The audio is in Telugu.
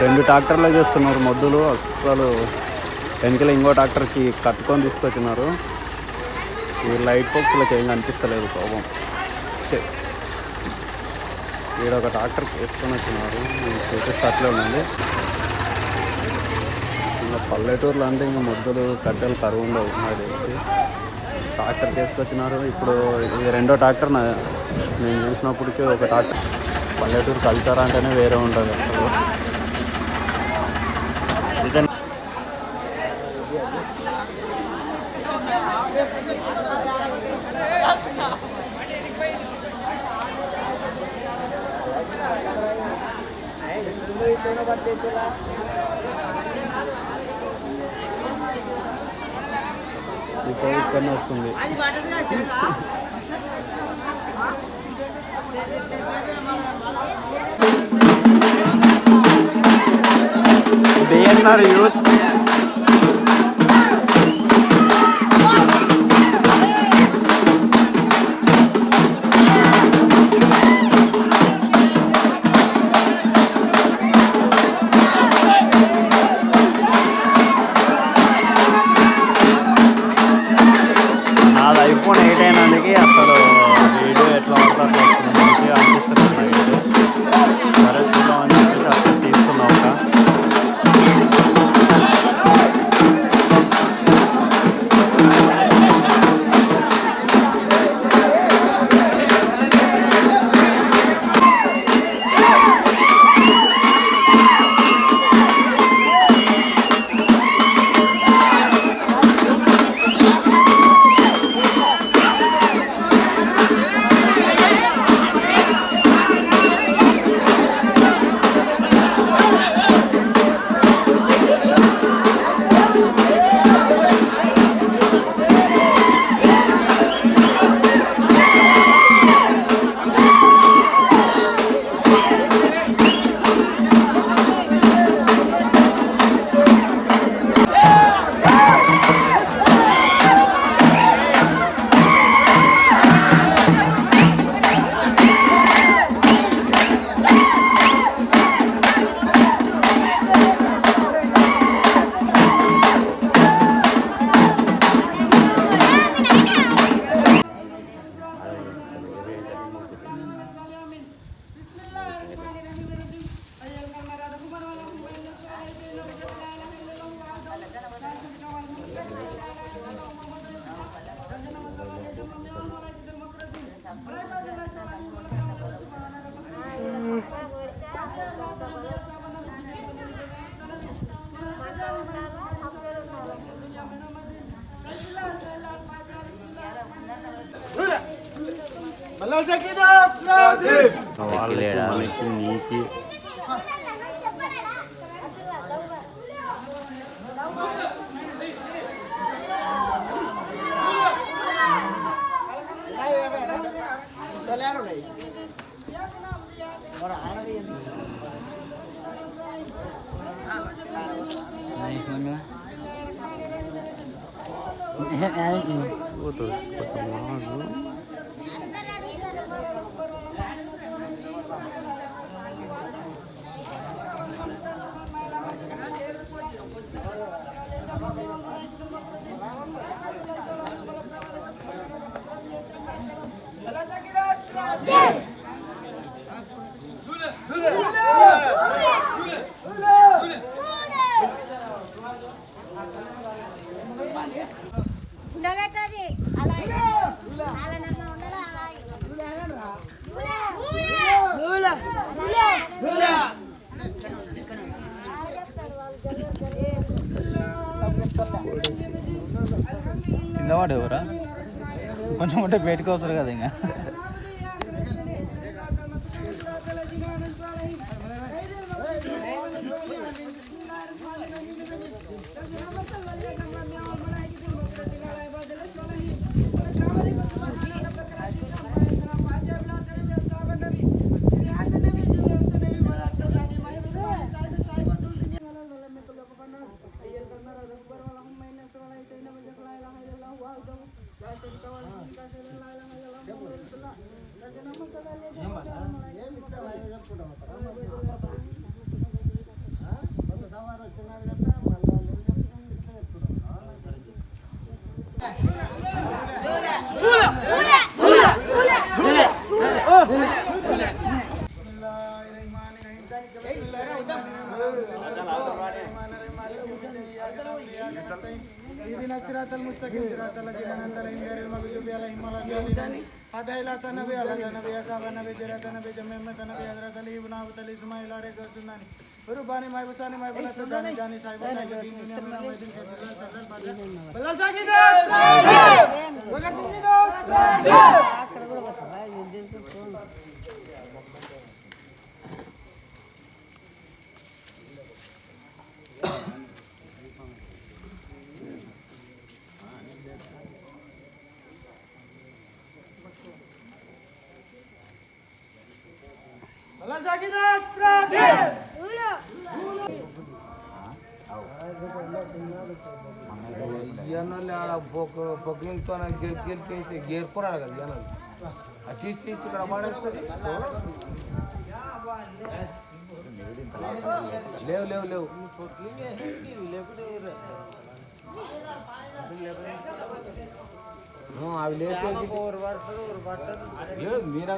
రెండు ట్రాక్టర్లు చేస్తున్నారు మొద్దులు. అసలు వెనకల ఇంకో ట్రాక్టర్కి కట్టుకొని తీసుకొచ్చినారు. ఈ లైట్ ఫోక్స్లకు ఏం కనిపిస్తలేదు కోపం. ఈడ ఒక ట్రాక్టర్కి వేసుకొని వచ్చినారు. చూపిస్తే అట్లే ఉందండి. ఇంకా పల్లెటూరులో అంటే ఇంకా మొద్దులు కట్టెలు కరువు ఉండవు నాకు తెలిసి. ట్రాక్టర్కి వేసుకొచ్చినారు. ఇప్పుడు ఇది రెండో ట్రాక్టర్. నేను చూసినప్పటికీ ఒక ట్రాక్టర్. పల్లెటూరు కల్చర్ అంటేనే వేరే ఉంటుంది అసలు. ఇక్కడనే వస్తుంది. బిఎన్ఆర్ యూత్ iPhone 8 అయినందుకు అసలు వీడియో ఎట్లా పడుతుంది మంచిగా అనిపిస్తుంది. సరే చూద్దామని చెప్పేసి అసలు తీసుకున్నాం. వాళ్ళకి నీకి కింద వాడేవరా కొంచెం ఉంటే బయటకు వస్తారు కదా ఇంకా. اهدنا الصراط المستقيم صراط الذين انعمت عليهم غير المغضوب عليهم ولا الضالين هدايا النبي على النبي اصحاب النبي درات النبي جميع النبي حضرت علي بن ابي طالب اسماعيل عليه السلام رباني ما يبساني ما يبلا سداني جاني صاحب الدين دنيا من مدين بلال ساكن وقت పొగ్లింగ్తో గెలిపేస్తే గేర్పురాడు కదా జనాలు అది తీసి ఇక్కడ పడేస్తుంది లేవు లేవు లేవు అవి లేపేసి మీరు